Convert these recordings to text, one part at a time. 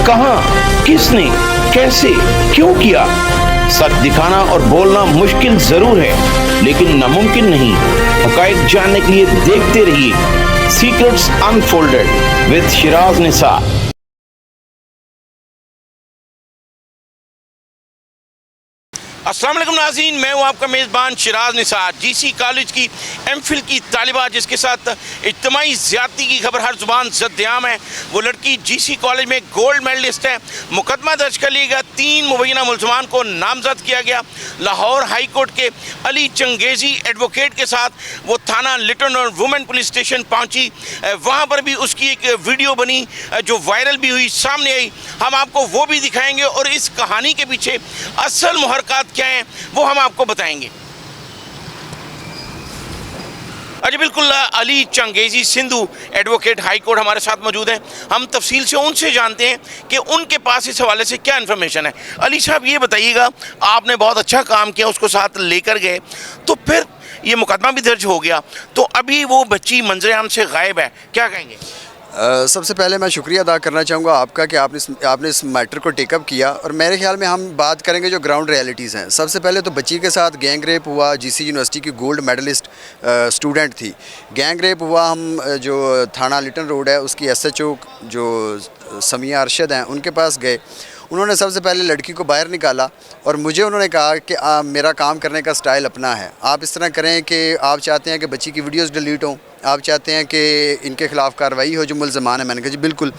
कहां, किसने, कैसे, क्यों किया? सच दिखाना और बोलना मुश्किल जरूर है, लेकिन नामुमकिन नहीं। हकायक जानने के लिए देखते रहिए secrets unfolded with Siraj Nisar. अस्सलाम वालेकुम नाज़रीन, मैं हूँ आपका मेज़बान शिराज निसार। जीसी कॉलेज की एमफिल की तालिबा जिसके साथ इज्तिमाई ज़्यादती की खबर हर ज़ुबान ज़द्याम है, वो लड़की जीसी कॉलेज में गोल्ड मेडलिस्ट है। मुकदमा दर्ज कर लिया गया, 3 मुबैना मुल्ज़मान को नामज़द किया गया। लाहौर हाई कोर्ट के अली चंगेज़ी एडवोकेट के साथ वो थाना लिटन और वुमेन पुलिस स्टेशन पहुँची। वहाँ पर भी उसकी एक वीडियो बनी जो वायरल भी हुई, सामने आई। हम आपको वो भी दिखाएंगे और इस कहानी के पीछे असल मुहरक़ात क्या हैं वो हम आपको बताएंगे। अच्छा, बिल्कुल, Ali Changezi Sindhu advocate high court हमारे साथ मौजूद हैं। हम तफसील से उनसे जानते हैं कि उनके पास इस हवाले से क्या इन्फॉर्मेशन है। अली साहब, ये बताइएगा, आपने बहुत अच्छा काम किया, उसको साथ लेकर गए, तो फिर ये मुकदमा भी दर्ज हो गया, तो अभी वो बच्ची मंजर-ए-आम से गायब है, क्या कहेंगे? सबसे पहले मैं शुक्रिया अदा करना चाहूँगा आपका कि आपने इस मैटर को टेकअप किया। और मेरे ख्याल में हम बात करेंगे जो ग्राउंड रियलिटीज़ हैं। सबसे पहले तो बच्ची के साथ गैंग रेप हुआ, जीसी यूनिवर्सिटी की गोल्ड मेडलिस्ट स्टूडेंट थी। गैंग रेप हुआ, हम जो थाना लिटन रोड है उसकी एसएचओ जो समिया अरशद हैं उनके पास गए। उन्होंने सबसे पहले लड़की को बाहर निकाला और मुझे उन्होंने कहा कि मेरा काम करने का स्टाइल अपना है, आप इस तरह करें कि आप चाहते हैं कि बच्ची की वीडियोस डिलीट हों, आप चाहते हैं कि इनके खिलाफ़ कार्रवाई हो जो मुल्ज़मान है। मैंने कहा जी बिल्कुल।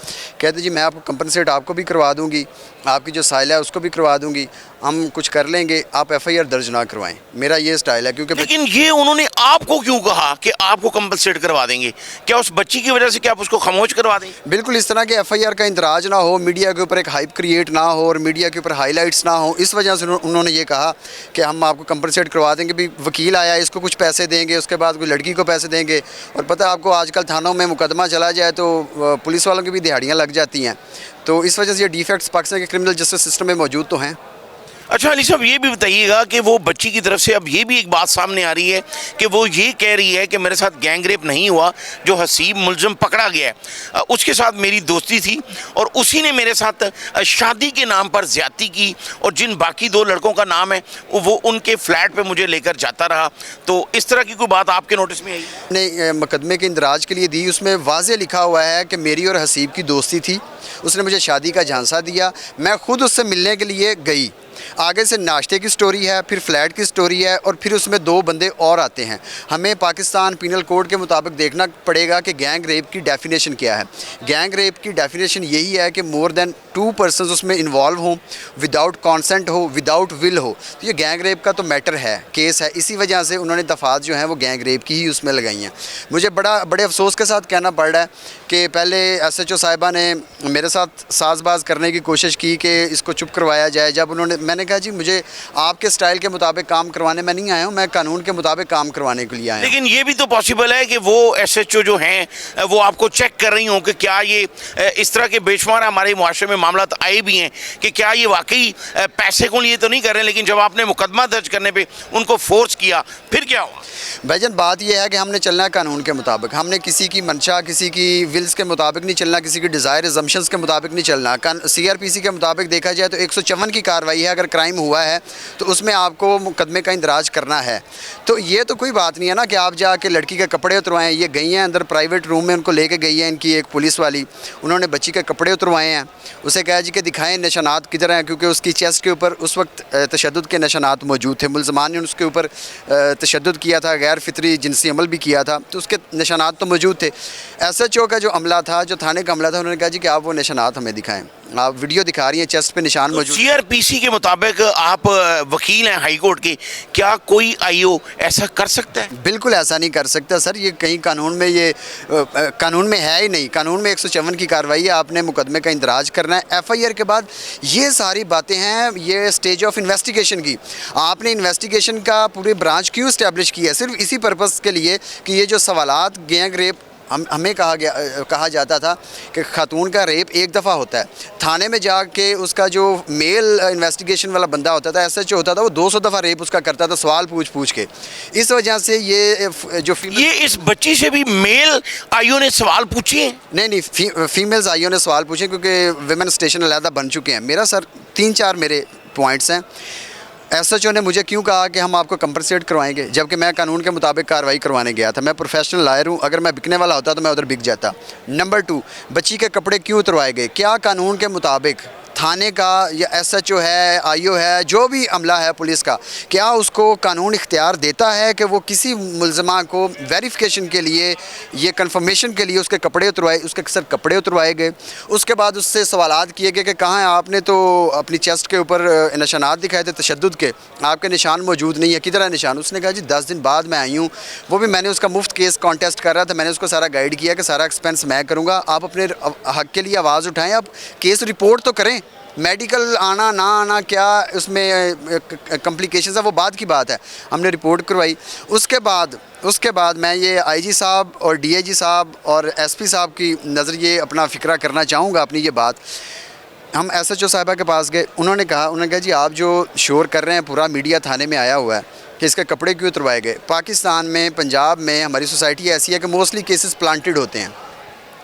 कहते जी मैं आपको कंपनसेट आपको भी करवा दूंगी, आपकी जो साइला है उसको भी करवा दूंगी, हम कुछ कर लेंगे, आप एफआईआर दर्ज ना करवाएं। मेरा ये स्टाइल है। क्योंकि लेकिन ये उन्होंने आपको क्यों कहा कि आपको कंपनसेट करवा देंगे? क्या उस बच्ची की वजह से क्या आप उसको खामोश करवा देंगे? बिल्कुल इस तरह के एफआईआर का इंदराज ना हो, मीडिया के ऊपर एक हाइप क्रिएट ना हो और मीडिया के ऊपर हाईलाइट्स ना हो, इस वजह से उन्होंने ये कहा कि हम आपको कंपनसेट करवा देंगे। भी वकील आया, इसको कुछ पैसे देंगे, उसके बाद कोई लड़की को पैसे देंगे। और पता है आपको आजकल थानों में मुकदमा चला जाए तो पुलिस वालों की भी दिहाड़ियाँ लग जाती हैं। तो इस वजह से ये डिफेक्ट्स पाकिस्तान के क्रिमिनल जस्टिस सिस्टम में मौजूद तो हैं। अच्छा अली साहब, ये भी बताइएगा कि वो बच्ची की तरफ से अब ये भी एक बात सामने आ रही है कि वो ये कह रही है कि मेरे साथ गैंग रेप नहीं हुआ, जो हसीब मुलज़म पकड़ा गया है उसके साथ मेरी दोस्ती थी और उसी ने मेरे साथ शादी के नाम पर ज़्यादती की और जिन बाकी 2 लड़कों का नाम है वो उनके फ्लैट पे मुझे लेकर जाता रहा। तो इस तरह की कोई बात आपके नोटिस में आई? ने मुकदमे के इंदराज के लिए दी, उसमें वाज़े लिखा हुआ है कि मेरी और हसीब की दोस्ती थी, उसने मुझे शादी का झांसा दिया, मैं ख़ुद उससे मिलने के लिए गई। आगे से नाश्ते की स्टोरी है, फिर फ्लैट की स्टोरी है और फिर उसमें 2 बंदे और आते हैं। हमें पाकिस्तान पीनल कोड के मुताबिक देखना पड़ेगा कि गैंग रेप की डेफिनेशन क्या है। गैंग रेप की डेफिनेशन यही है कि मोर देन 2 पर्सनस उसमें इन्वॉल्व हों, विदाउट कॉन्सेंट हो, विदाउट विल हो। तो ये गैंग रेप का तो मैटर है, केस है। इसी वजह से उन्होंने दफ़ात जो हैं वो गैंग रेप की ही उसमें लगाई हैं। मुझे बड़े अफसोस के साथ कहना पड़ रहा है कि पहले एसएचओ साहिबा ने मेरे साथ साजबाज करने की कोशिश की कि इसको चुप करवाया जाए। जब मैंने कहा जी मुझे आपके स्टाइल के मुताबिक काम करवाने में नहीं आया हूँ, मैं कानून के मुताबिक काम करवाने के लिए आया हूँ। लेकिन ये भी तो पॉसिबल है कि वो एसएचओ जो हैं वो आपको चेक कर रही हों कि क्या ये इस तरह के बेशुमार हमारे मुआशरे में मामला आए भी हैं कि क्या ये वाकई पैसे को लिए तो नहीं कर रहे, लेकिन जब आपने मुकदमा दर्ज करने पे उनको फोर्स किया फिर क्या हुआ? भाईजान बात यह है कि हमने चलना है कानून के मुताबिक, हमने किसी की मंशा, किसी की विल्स के मुताबिक नहीं चलना, किसी की डिज़ायर एजम्पशंस के मुताबिक नहीं चलना। सीआरपीसी के मुताबिक देखा जाए तो 154 की कार्रवाई है, अगर क्राइम हुआ है तो उसमें आपको मुकदमे का इंदराज करना है। तो ये तो कोई बात नहीं है ना कि आप जाके लड़की के कपड़े उतरवाएं। ये गई हैं अंदर प्राइवेट रूम में, उनको लेके गई है इनकी एक पुलिस वाली, उन्होंने बच्ची के कपड़े उतरवाए हैं, उसे कहा जी कि दिखाएं निशानात किधर हैं, क्योंकि उसकी चेस्ट के ऊपर उस वक्त तशद्दुद के निशानात मौजूद थे। मुल्ज़मान ने उसके ऊपर तशद्दुद किया था, गैर फितरी जिनसी अमल भी किया था, तो उसके निशानात तो मौजूद थे। एसएचओ का जो अमला था, जो थाने का अमला था, उन्होंने कहा जी कि आप वो निशानात हमें दिखाएं। आप वीडियो दिखा रही हैं, चेस्ट पे निशान मौजूद। सीआरपीसी के मुताबिक आप वकील हैं हाई कोर्ट के, क्या कोई आईओ ऐसा कर सकता है? बिल्कुल ऐसा नहीं कर सकता सर, ये कहीं कानून में कानून में है ही नहीं। कानून में 154 की कार्रवाई है, आपने मुकदमे का इंदराज करना है। एफआईआर के बाद ये सारी बातें हैं, ये स्टेज ऑफ इन्वेस्टिगेशन की। आपने इन्वेस्टिगेशन का पूरी ब्रांच क्यों इस्टेब्लिश की है? सिर्फ इसी पर्पज़ के लिए कि ये जो सवालात गैंग रेप हमें कहा जाता था कि खातून का रेप एक दफ़ा होता है, थाने में जाके उसका जो मेल इन्वेस्टिगेशन वाला बंदा होता था, एसएचओ होता था, वो 200 दफ़ा रेप उसका करता था, सवाल पूछ के। इस वजह से ये जो ये इस बच्ची से भी मेल आईओ ने सवाल पूछे? नहीं, फीमेल्स आईओ ने सवाल पूछे, क्योंकि विमेन स्टेशन अलहदा बन चुके हैं। मेरा सर 3-4 मेरे पॉइंट्स हैं। एसएचओ ने मुझे क्यों कहा कि हम आपको कंपनसेट करवाएंगे, जबकि मैं कानून के मुताबिक कार्रवाई करवाने गया था। मैं प्रोफेशनल लॉयर हूँ, अगर मैं बिकने वाला होता तो मैं उधर बिक जाता। नंबर 2, बच्ची के कपड़े क्यों उतरवाए गए? क्या कानून के मुताबिक थाने का या एसएचओ है, आईओ है, जो भी अमला है पुलिस का, क्या उसको कानून इख्तियार देता है कि वो किसी मुलजमा को वेरिफिकेशन के लिए, ये कंफर्मेशन के लिए उसके कपड़े उतरवाए? उसके सर कपड़े उतरवाए गए। उसके बाद उससे सवालात किए गए कि कहाँ है, आपने तो अपनी चेस्ट के ऊपर निशानात दिखाए थे तशद्दुद के, आपके निशान मौजूद नहीं है, किधर है निशान? उसने कहा जी 10 दिन बाद मैं आई हूँ। वो भी मैंने उसका मुफ्त केस कॉन्टेस्ट कर रहा था, मैंने उसको सारा गाइड किया कि सारा एक्सपेंस मैं करूँगा, आप अपने हक के लिए आवाज़ उठाएँ, आप केस रिपोर्ट तो करें। मेडिकल आना ना आना क्या उसमें कॉम्प्लिकेशंस है, वो बाद की बात है। हमने रिपोर्ट करवाई। उसके बाद मैं ये आईजी साहब और डीआईजी साहब और एसपी साहब की नज़रिए अपना फ़िक्रा करना चाहूँगा अपनी ये बात। हम एसएचओ साहिबा के पास गए, उन्होंने कहा जी आप जो शोर कर रहे हैं, पूरा मीडिया थाने में आया हुआ है कि इसके कपड़े क्यों उतरवाए गए। पाकिस्तान में, पंजाब में हमारी सोसाइटी ऐसी है कि मोस्टली केसेस प्लांटेड होते हैं,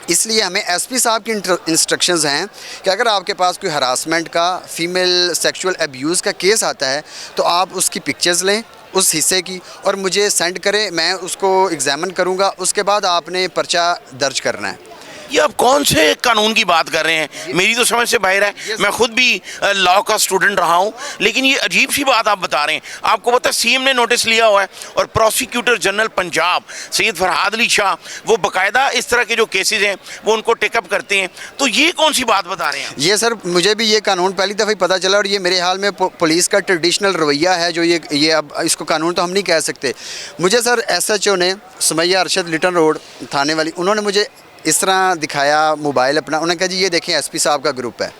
इसलिए हमें एसपी साहब की इंस्ट्रक्शंस हैं कि अगर आपके पास कोई हरासमेंट का, फीमेल सेक्सुअल अब्यूज़ का केस आता है तो आप उसकी पिक्चर्स लें उस हिस्से की और मुझे सेंड करें, मैं उसको एग्जामिन करूंगा। उसके बाद आपने पर्चा दर्ज करना है। ये आप कौन से कानून की बात कर रहे हैं? मेरी तो समझ से बाहर है। मैं खुद भी लॉ का स्टूडेंट रहा हूँ, लेकिन ये अजीब सी बात आप बता रहे हैं। आपको पता है सीएम ने नोटिस लिया हुआ है और प्रोसिक्यूटर जनरल पंजाब सैयद फरहाद अली शाह वो बाकायदा इस तरह के जो केसेस हैं वो उनको टेकअप करते हैं। तो ये कौन सी बात बता रहे हैं? ये सर मुझे भी ये कानून पहली दफ़ा ही पता चला और ये मेरे हाल में पुलिस का ट्रेडिशनल रवैया है जो ये अब इसको कानून तो हम नहीं कह सकते। मुझे सर एसएचओ ने सुमैया अरशद लिटन रोड थाने वाली, उन्होंने मुझे इस तरह दिखाया मोबाइल अपना। उन्होंने कहा जी ये देखें एसपी साहब का ग्रुप है।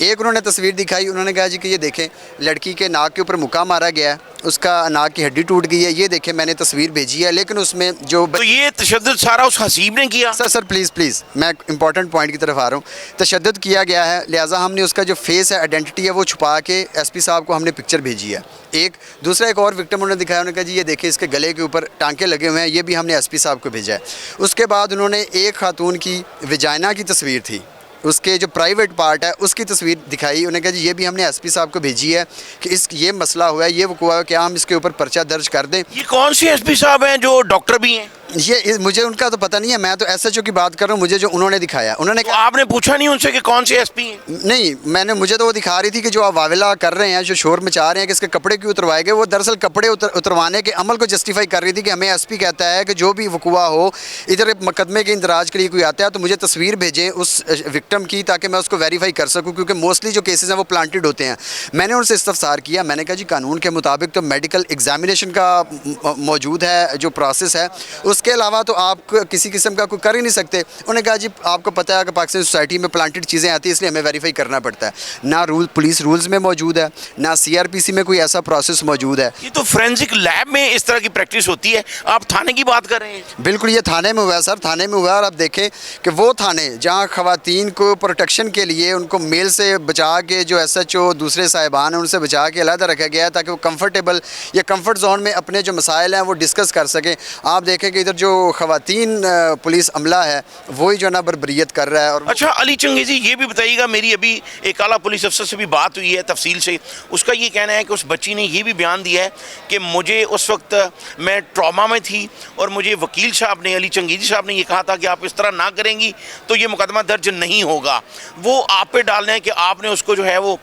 एक उन्होंने तस्वीर दिखाई, उन्होंने कहा जी कि ये देखें लड़की के नाक के ऊपर मुक्का मारा गया है, उसका नाक की हड्डी टूट गई है, ये देखें मैंने तस्वीर भेजी है। लेकिन उसमें जो तो ये तशद्दुद सारा उस हसीब ने किया? सर प्लीज़ मैं इंपॉर्टेंट पॉइंट की तरफ आ रहा हूँ। तशद्दुद किया गया है, लिहाजा हमने उसका जो फेस है, आइडेंटिटी है, वो छुपा के एसपी साहब को हमने पिक्चर भेजी है। एक और विक्टिम उन्होंने दिखाया, उन्होंने कहा जी ये देखें इसके गले के ऊपर टांके लगे हुए हैं, ये भी हमने एसपी साहब को भेजा है। उसके बाद उन्होंने एक खातून की विजाइना की तस्वीर थी, उसके जो प्राइवेट पार्ट है उसकी तस्वीर दिखाई। उन्होंने कहा जी ये भी हमने एसपी साहब को भेजी है कि ये मसला हुआ है, ये वक़ुआ है, क्या हम इसके ऊपर पर्चा दर्ज कर दें। ये कौन से एसपी साहब हैं जो डॉक्टर भी हैं? ये मुझे उनका तो पता नहीं है, मैं तो एसएचओ की बात कर रहा हूँ। मुझे जो उन्होंने दिखाया, उन्होंने कहा आपने पूछा नहीं उनसे कि कौन से एसपी हैं? नहीं, मुझे तो वो दिखा रही थी कि जो आप वाविला कर रहे हैं, जो शोर मचा रहे हैं कि इसके कपड़े क्यों उतरवाए गए, वो दरअसल कपड़े उतरवाने के अमल को जस्टिफाई कर रही थी कि हमें एसपी कहता है कि जो भी वक़ुआ हो, इधर मुकदमे के इंदराज के लिए कोई आता है तो मुझे तस्वीर भेजें उस विक्टिम की, ताकि मैं उसको वेरीफाई कर सकूँ, क्योंकि मोस्टली जो केसेस हैं वो प्लांटेड होते हैं। मैंने उनसे इस्तफसार किया, मैंने कहा जी कानून के मुताबिक तो मेडिकल एग्जामिनेशन का मौजूद है जो प्रोसेस है, उसके अलावा तो आप किसी किस्म का कोई कर ही नहीं सकते। उन्होंने कहा जी आपको पता है कि पाकिस्तान सोसाइटी में प्लांटेड चीज़ें आती हैं, इसलिए हमें वेरीफाई करना पड़ता है। ना पुलिस रूल्स में मौजूद है, ना सीआरपीसी में कोई ऐसा प्रोसेस मौजूद है। ये तो फोरेंसिक लैब में इस तरह की प्रैक्टिस होती है, आप थाने की बात कर रहे हैं? बिल्कुल, ये थाने में हुआ है सर, थाने में हुआ है। और आप देखें कि वो थाने जहाँ ख़वातीन को प्रोटेक्शन के लिए उनको मेल से बचा के, जो एसएचओ दूसरे साहिबान हैं उनसे बचा के अलग रखा गया है ताकि वो कंफर्टेबल या कंफर्ट जोन में अपने जो मसाइल हैं वो डिस्कस कर सकें। आप देखें कि इधर जो ख़वातीन पुलिस अमला है वही जो ना बर्बरियत कर रहा है। और अच्छा अली चंगेज़ी, ये भी बताइएगा, मेरी अभी एक आला पुलिस अफसर से भी बात हुई है तफसील से, उसका ये कहना है कि उस बच्ची ने ये भी बयान दिया है कि मुझे उस वक्त मैं ट्रॉमा में थी और मुझे वकील साहब ने, अली चंगेज़ी साहब ने ये कहा था कि आप इस तरह ना करेंगी तो ये मुकदमा दर्ज नहीं होगा। वो आप पे डाल रहे हैं कि आपने उसको जो है वो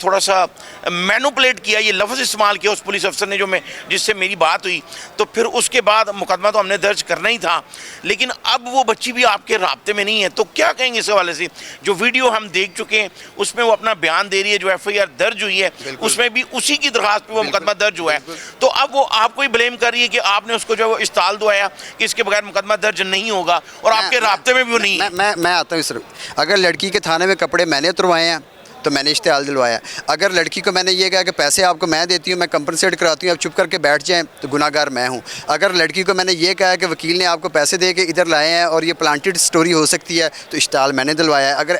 थोड़ा सा मैनुपुलेट किया, ये लफ्ज़ इस्तेमाल किया उस पुलिस अफसर ने जिससे मेरी बात हुई। तो फिर उसके बाद मुकदमा तो हमने दर्ज करना ही था, लेकिन अब वो बच्ची भी आपके राब्ते में नहीं है, तो क्या कहेंगे इस हवाले से? जो वीडियो हम देख चुके हैं उसमें वो अपना बयान दे रही है, जो एफआईआर दर्ज हुई है उसमें भी उसी की दरखास्त पे वो मुकदमा दर्ज हुआ है। तो अब वो आपको ही ब्लेम कर रही है कि आपने उसको जो इस्ताल दुआया कि इसके बगैर मुकदमा दर्ज नहीं होगा, और आपके राब्ते में भी वो नहीं है। मैं आता हूँ सर, अगर लड़की के थाने में कपड़े मैंने उतरवाए हैं तो मैंने इश्तेहाल दिलवाया। अगर लड़की को मैंने ये कहा कि पैसे आपको मैं देती हूँ, मैं कंपनसेट कराती हूँ, आप चुप करके बैठ जाएं, तो गुनाहगार मैं हूँ। अगर लड़की को मैंने ये कहा कि वकील ने आपको पैसे दे के इधर लाए हैं और ये प्लांटेड स्टोरी हो सकती है, तो इश्तेहाल मैंने दिलवाया है। अगर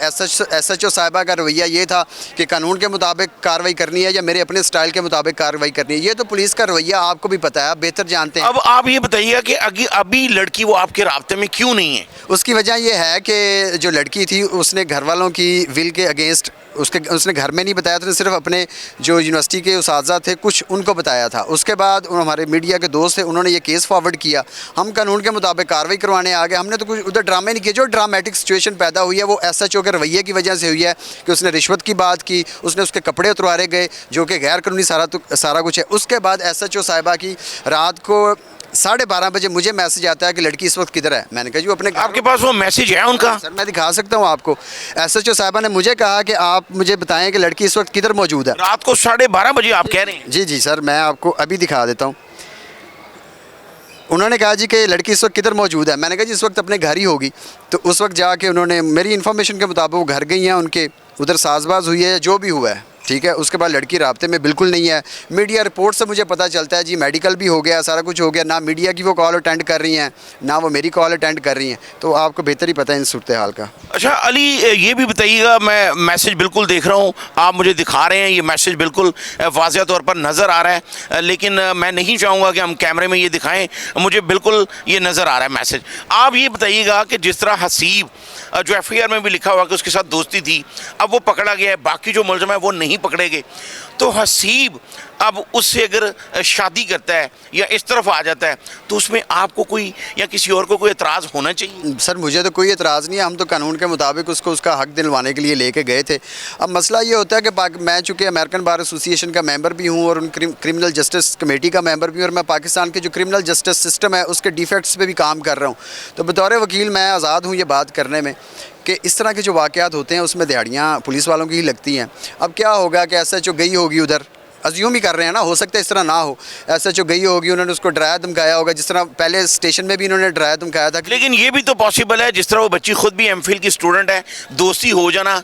SHO साहिबा का रवैया ये था कि कानून के मुताबिक कार्रवाई करनी है या मेरे अपने स्टाइल के मुताबिक कार्रवाई करनी है, ये तो पुलिस का रवैया आपको भी पता है, आप बेहतर जानते हैं। अब आप ये बताइएगा कि अभी लड़की वो आपके राब्ते में क्यों नहीं है? उसकी वजह यह है कि जो लड़की थी उसने घर वालों की विल के अगेंस्ट उसने घर में नहीं बताया था, सिर्फ अपने जो यूनिवर्सिटी के उस्ताद थे कुछ उनको बताया था। उसके बाद हमारे मीडिया के दोस्त थे, उन्होंने ये केस फॉरवर्ड किया, हम कानून के मुताबिक कार्रवाई करवाने आ गए। हमने तो कुछ उधर ड्रामे नहीं किए। जो ड्रामेटिक सिचुएशन पैदा हुई है वो SHO के रवैये की वजह से हुई है कि उसने रिश्वत की बात की, उसने उसके कपड़े उतरवाए गए जो कि गैर कानूनी सारा कुछ है। उसके बाद SHO साहिबा की रात को 12:30 बजे मुझे मैसेज आता है कि लड़की इस वक्त किधर है। मैंने कहा जी वो अपने आपके पास वो मैसेज है उनका? सर मैं दिखा सकता हूँ आपको। SHO साहिबा ने मुझे कहा कि आप मुझे बताएं कि लड़की इस वक्त किधर मौजूद है। रात को 12:30 बजे आप कह रहे हैं? जी सर, मैं आपको अभी दिखा देता हूँ। उन्होंने कहा जी कि लड़की इस वक्त किधर मौजूद है। मैंने कहा जी इस वक्त अपने घर ही होगी। तो उस वक्त जाके उन्होंने मेरी इन्फॉर्मेशन के मुताबिक वो घर गई हैं, उनके उधर साजबाज हुई है, जो भी हुआ है, ठीक है। उसके बाद लड़की राब्ते में बिल्कुल नहीं है। मीडिया रिपोर्ट से मुझे पता चलता है जी मेडिकल भी हो गया, सारा कुछ हो गया। ना मीडिया की वो कॉल अटेंड कर रही हैं, ना वो मेरी कॉल अटेंड कर रही हैं। तो आपको बेहतर ही पता है इन सूरत हाल का। अच्छा अली, ये भी बताइएगा, मैं मैसेज बिल्कुल देख रहा हूँ, आप मुझे दिखा रहे हैं, ये मैसेज बिल्कुल वाज़ेह तौर पर नज़र आ रहा है, लेकिन मैं नहीं चाहूँगा कि हम कैमरे में ये दिखाएं। मुझे बिल्कुल ये नज़र आ रहा है मैसेज। आप ये बताइएगा कि जिस तरह हसीब जो FIR में भी लिखा हुआ कि उसके साथ दोस्ती थी, अब वो पकड़ा गया है, बाकी जो मुलज़िम है वो नहीं पकड़े गए, तो हसीब अब उससे अगर शादी करता है या इस तरफ आ जाता है तो उसमें आपको कोई या किसी और को कोई एतराज़ होना चाहिए? सर मुझे तो कोई एतराज़ नहीं है, हम तो कानून के मुताबिक उसको उसका हक दिलवाने के लिए लेके गए थे। अब मसला ये होता है कि मैं चूँकि अमेरिकन बार एसोसिएशन का मेंबर भी हूँ और उन क्रिमिनल जस्टिस कमेटी का मेंबर भी हूँ, और मैं पाकिस्तान के जो क्रिमिनल जस्टिस सिस्टम है उसके डिफेक्ट्स पे भी काम कर रहा हूँ। तो बतौर वकील मैं आज़ाद हूँ ये बात करने में कि इस तरह के जो वाक़यात होते हैं उसमें दिहाड़ियाँ पुलिस वालों की ही लगती हैं। अब क्या होगा कि SHO गई होगी उधर, अज्यूम ही कर रहे हैं ना, हो सकता है इस तरह ना हो। SHO गई होगी, उन्होंने उसको डराया धमकाया होगा, जिस तरह पहले स्टेशन में भी इन्होंने डराया धमकाया था। लेकिन ये भी तो पॉसिबल है, जिस तरह वो बच्ची खुद भी MPhil की स्टूडेंट है, दोस्ती हो जाना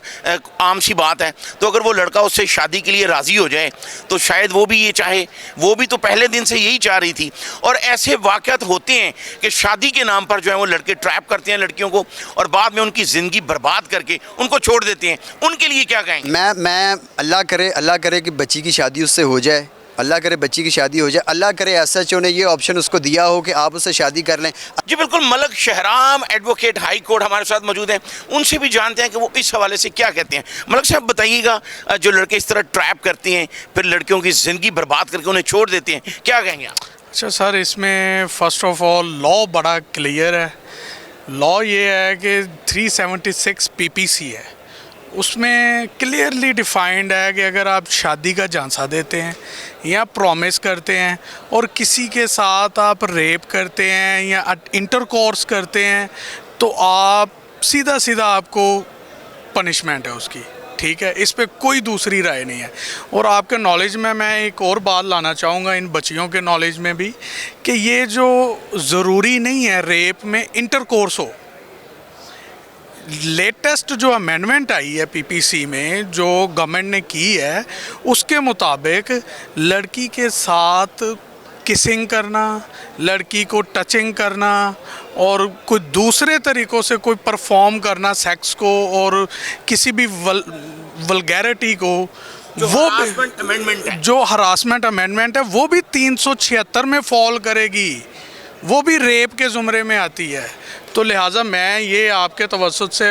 आम सी बात है। तो अगर वो लड़का उससे शादी के लिए राज़ी हो जाए तो शायद वो भी ये चाहे, वो भी तो पहले दिन से यही चाह रही थी। और ऐसे वाक़यात होते हैं कि शादी के नाम पर जो है वो लड़के ट्रैप करते हैं लड़कियों को और बाद में उनकी ज़िंदगी बर्बाद करके उनको छोड़ देते हैं। उनके लिए क्या कहेंगे? मैं अल्लाह करे कि बच्ची की शादी उससे हो जाए, अल्लाह करे बच्ची की शादी हो जाए, अल्लाह करे SHO ने ये ऑप्शन उसको दिया हो कि आप उससे शादी कर लें। जी बिल्कुल, Malak Shahram advocate high court हमारे साथ मौजूद हैं, उनसे भी जानते हैं कि वो इस हवाले से क्या कहते हैं। मलक साहब बताइएगा, जो लड़के इस तरह ट्रैप करते हैं फिर लड़कियों की ज़िंदगी बर्बाद करके उन्हें छोड़ देते हैं, क्या कहेंगे आप? अच्छा सर, इसमें फ़र्स्ट ऑफ ऑल लॉ बड़ा क्लियर है। लॉ ये है कि 376 PPC है, उसमें क्लियरली डिफाइंड है कि अगर आप शादी का झांसा देते हैं या प्रॉमिस करते हैं और किसी के साथ आप रेप करते हैं या इंटरकोर्स करते हैं तो आप सीधा आपको पनिशमेंट है उसकी, ठीक है। इस पे कोई दूसरी राय नहीं है। और आपके नॉलेज में मैं एक और बात लाना चाहूँगा, इन बच्चियों के नॉलेज में भी, कि ये जो ज़रूरी नहीं है रेप में इंटरकोर्स हो। लेटेस्ट जो अमेंडमेंट आई है PPC में जो गवर्नमेंट ने की है उसके मुताबिक लड़की के साथ किसिंग करना, लड़की को टचिंग करना और कोई दूसरे तरीक़ों से कोई परफॉर्म करना सेक्स को और किसी भी वल्गैरिटी को, वो जो हरासमेंट अमेंडमेंट है वो भी 376 में फॉल करेगी, वो भी रेप के ज़ुमरे में आती है। तो लिहाजा मैं ये आपके तवज्जुह से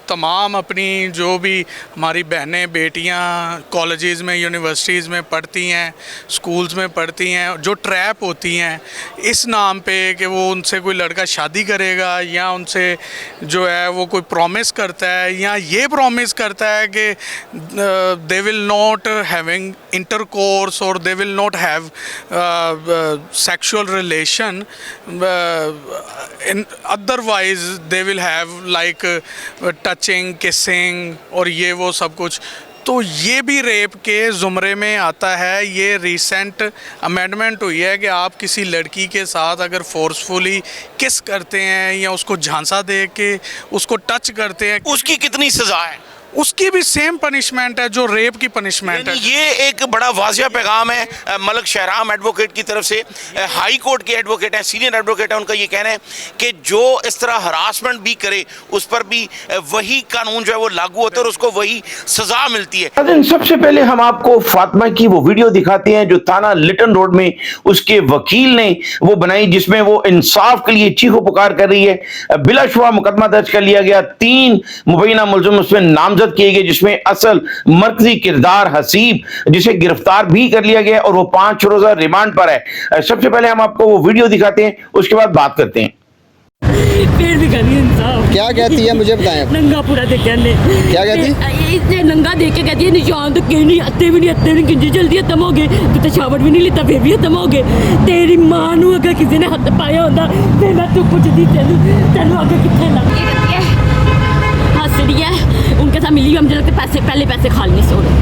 तमाम अपनी जो भी हमारी बहनें बेटियां कॉलेजेस में यूनिवर्सिटीज़ में पढ़ती हैं, स्कूल्स में पढ़ती हैं, जो ट्रैप होती हैं इस नाम पे कि वो उनसे कोई लड़का शादी करेगा या उनसे जो है वो कोई प्रॉमिस करता है या ये प्रॉमिस करता है कि they will not having intercourse और they will not have sexual relation, otherwise they will have like touching, kissing और ये वो सब कुछ, तो ये भी रेप के ज़ुमरे में आता है। ये रिसेंट अमेंडमेंट हुई है कि आप किसी लड़की के साथ अगर फोर्सफुली किस करते हैं या उसको झांसा दे के उसको टच करते हैं, उसकी कितनी सज़ा है? उसकी भी सेम पनिशमेंट है जो रेप की पनिशमेंट है। यानी ये एक बड़ा वाजिया पैगाम है मलक शहराम एडवोकेट की तरफ से। हाई कोर्ट के एडवोकेट हैं, सीनियर एडवोकेट हैं, उनका ये कहना है कि जो इस तरह हरासमेंट भी करे उस पर भी वही कानून जो है वो लागू होता है और उसको वही सजा मिलती है। सबसे पहले हम आपको फातिमा की वो वीडियो दिखाते हैं जो थाना लिटन रोड में उसके वकील ने वो बनाई, जिसमें वो इंसाफ के लिए चीखो पुकार कर रही है। बिलाशुबा मुकदमा दर्ज कर लिया गया, 3 मुबैना मुलजिम उसमें नामजद किए गए, जिसमें असल मरकजी किरदार हसीब जिसे गिरफ्तार भी कर लिया गया और वो 5 रोजा रिमांड पर है। सबसे पहले हम आपको वो वीडियो दिखाते हैं, उसके बाद बात करते हैं। फिर भी करी इंसाफ। क्या कहती है मुझे बताएं। नंगा पूरा देखा ने क्या कहती? इसने नंगा देख के कहती है निशान तो कहीं नहीं, हत्ते भी नहीं किंजे जल्दी खत्म हो गए, तो तशावट भी नहीं लेता फिर भी खत्म हो गए। तेरी मां नू अगर किसी ने हत्थ पाया होता फिर मैं तू पुछदी तेनू आगे कितने लगे हंस रही है। उनके साथ मिली, मुझे लगता है पहले पैसे खा लिए सो रहे।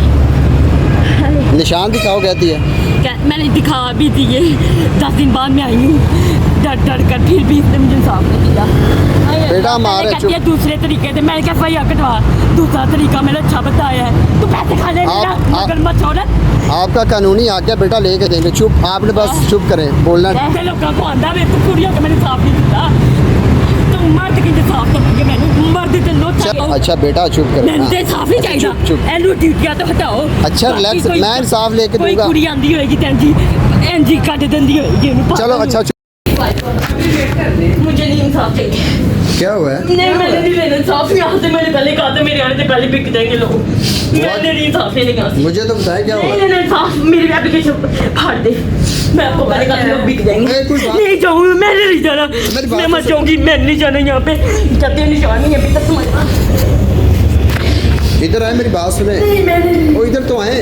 निशान दिखाओ कहती है। मैंने दिखा भी दिए, 10 दिन बाद मैं आई हूँ डर कर, फिर भी इसने मुझे इंसाफ नहीं दिया। बेटा हमारे कहती है दूसरे तरीके से, मैंने कहा भाई कटवा, दूसरा तरीका मैंने अच्छा बताया है, तू पैसे खा ले मगर मत छोड़। आपका कानूनी हक है बेटा, लेके देंगे। चुप, आपने बस चुप करें, बोलना। ऐसे लोगों को आंदा वे तू कुड़ियों को मैंने इंसाफ नहीं दिता, तो मर्द की इंसाफ तो देंगे मैंने, मर्द ते लो चाहिए। अच्छा बेटा चुप करें। मैंने इंसाफ ही चाहिए, चुप। एनू ड्यूटियां तो हटाओ। अच्छा रिलैक्स, मैं इंसाफ लेके कोई दूंगा। कुड़ी आंदी होएगी तेंजी एनजी काट देंदी होएगी उन्हें। चलो अच्छा मुझे नहीं इंसाफ चाहिए। क्या हुआ है? नहीं मैंने नहीं लेना इंसाफ, यहाँ से मैंने पहले कहा था मेरे आने से पहले बिक जाएंगे लोग, मैंने नहीं इंसाफ लेने का। मुझे तो बताया क्या हुआ? नहीं लेना इंसाफ, मेरी एप्लीकेशन फाड़ दे, मैं आपको पहले कहा था लोग बिक जाएंगे। कोई बात नहीं जाऊँ, मैंने नहीं जाना, मैं मर जाऊँगी, मैं नहीं जाना यहाँ पे, जब निशान नहीं है अभी तक समझना। इधर आए, मेरी बात सुने। नहीं मैंने वो इधर तो आए।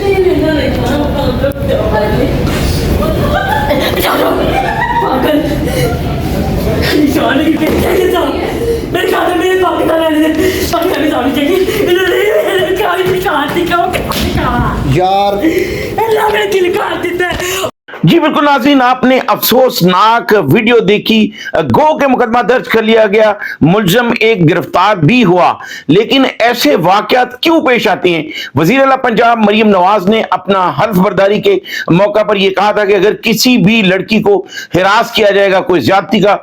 पागल निशान की मेरे ख्याल में मेरे पाकिस्तान वाले पाकिस्तानी सामने चाहिए क्या निशान दिखाओ यार अल्लाह मेरे दिल काट देता है। जी बिल्कुल नाज़रीन, आपने अफसोसनाक वीडियो देखी। गो के मुकदमा दर्ज कर लिया गया, मुलजम एक गिरफ्तार भी हुआ, लेकिन ऐसे वाकयात क्यों पेश आते हैं? वज़ीर आला पंजाब मरियम नवाज ने अपना हल्फ बर्दारी के मौका पर यह कहा था कि अगर किसी भी लड़की को हिरास किया जाएगा, कोई ज्यादती का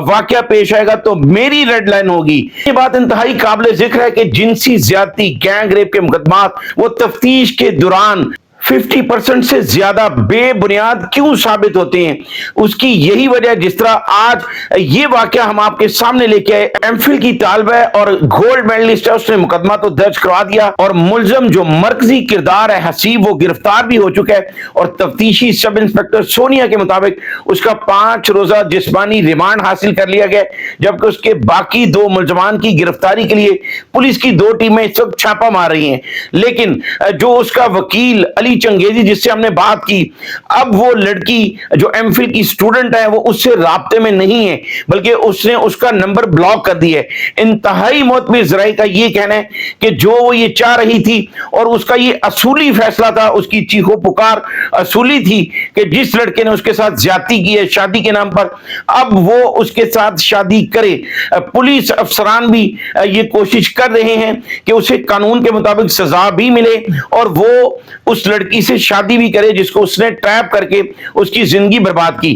वाकया पेश आएगा तो मेरी रेड लाइन होगी। ये बात इंतहाई काबिल जिक्र है कि जिनसी ज्यादती, गैंग रेप के मुकदमात वो तफ्तीश के दौरान 50% से ज्यादा बेबुनियाद क्यों साबित होते हैं? उसकी यही वजह, जिस तरह आज ये वाकया हम आपके सामने लेके आए। एमफिल की तालिबा है और गोल्ड मेडलिस्ट है, उसने मुकदमा तो दर्ज करवा दिया और मुलजम जो मरकजी किरदार है हसीब वो गिरफ्तार भी हो चुका है और तफ्तीशी सब इंस्पेक्टर सोनिया के मुताबिक उसका 5 रोजा जिस्मानी रिमांड हासिल कर लिया गया, जबकि उसके बाकी 2 मुलजमान की गिरफ्तारी के लिए पुलिस की 2 टीमें इस वक्त छापा मार रही हैं। लेकिन जो उसका वकील अली चंगेजी जिससे हमने बात की, अब वो लड़की जो एमफिल की स्टूडेंट है वो उससे राब्ते में नहीं है, बल्कि उसने उसका नंबर ब्लॉक कर दिया है। इंतहाई मोतबर ज़राए का ये कहना है कि जो वो ये चाह रही थी और उसका ये असूली फैसला था, उसकी चीखो पुकार असूली थी कि जिस लड़के ने उसके साथ ज्यादती की है शादी के नाम पर, अब वो उसके साथ शादी करे। पुलिस अफसरान भी ये कोशिश कर रहे हैं कि उसे कानून के मुताबिक सजा भी मिले और वो उस लड़की से शादी भी करे जिसको उसने ट्रैप करके उसकी जिंदगी बर्बाद की।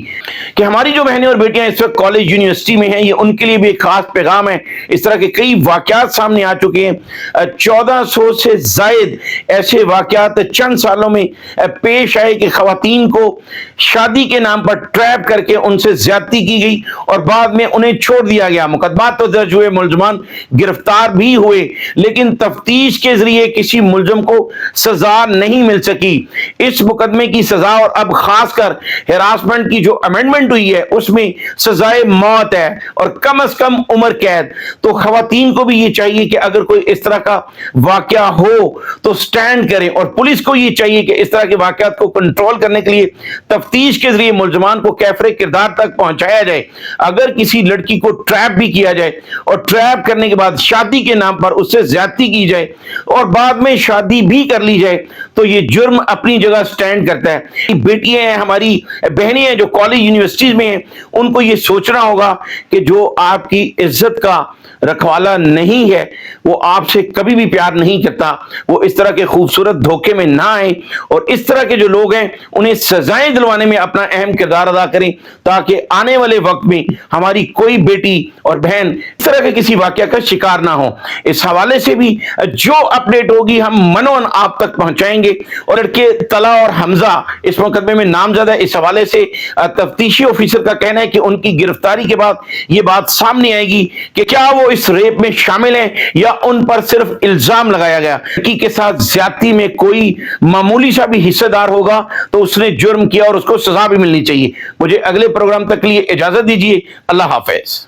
कि हमारी जो बहनें और बेटियां इस वक्त कॉलेज यूनिवर्सिटी में हैं, ये उनके लिए भी एक खास पैगाम है। इस तरह के कई वाकयात सामने आ चुके हैं, 1400 से जायद ऐसे वाकयात चंद सालों में पेश आए कि खवातीन को शादी के नाम पर ट्रैप करके उनसे ज्यादती की गई और बाद में उन्हें छोड़ दिया गया। मुकदमा तो दर्ज हुए, मुलजमान गिरफ्तार भी हुए, लेकिन तफ्तीश के जरिए किसी मुलजम को सजा नहीं मिल सकी। इस मुकदमे की सजा और अब खासकर हिरासमेंट की जो अमेंडमेंट हुई है उसमें सजाए मौत है और कम से कम उम्र कैद। तो खवातीन को भी ये चाहिए कि अगर कोई इस तरह का वाकया हो तो स्टैंड करें और पुलिस को ये चाहिए कि इस तरह के वाकयात को कंट्रोल करने के लिए तफ्तीश के जरिए मुलजमान को कैफरे किरदार तक पहुंचाया जाए। अगर किसी लड़की को ट्रैप भी किया जाए और ट्रैप करने के बाद शादी के नाम पर उससे ज्यादती की जाए और बाद में शादी भी कर ली जाए तो ये जुर्म जुर्म अपनी जगह स्टैंड करता है। बेटियां हैं, हमारी बहनें हैं जो कॉलेज यूनिवर्सिटीज में हैं, उनको ये सोचना होगा कि जो आपकी इज्जत का रखवाला नहीं है वो आपसे कभी भी प्यार नहीं करता। वो इस तरह के खूबसूरत धोखे में ना आए और इस तरह के जो लोग हैं उन्हें सजाएं दिलवाने में अपना अहम किरदार अदा करें, ताकि आने वाले वक्त में हमारी कोई बेटी और बहन इस तरह के किसी वाकया का शिकार ना हो। इस हवाले से भी जो अपडेट होगी हम मनोन आप तक पहुंचाएंगे। और लड़के तला और हमजा इस मुकदमे में नामजद है। इस हवाले से तफ्तीशी ऑफिसर का कहना है कि उनकी गिरफ्तारी के बाद यह बात सामने आएगी कि क्या वो इस रेप में शामिल हैं या उन पर सिर्फ इल्जाम लगाया गया। लड़की के साथ ज्यादती में कोई मामूली सा भी हिस्सेदार होगा तो उसने जुर्म किया और उसको सजा भी मिलनी चाहिए। मुझे अगले प्रोग्राम तक के लिए इजाजत दीजिए। अल्लाह हाफिज।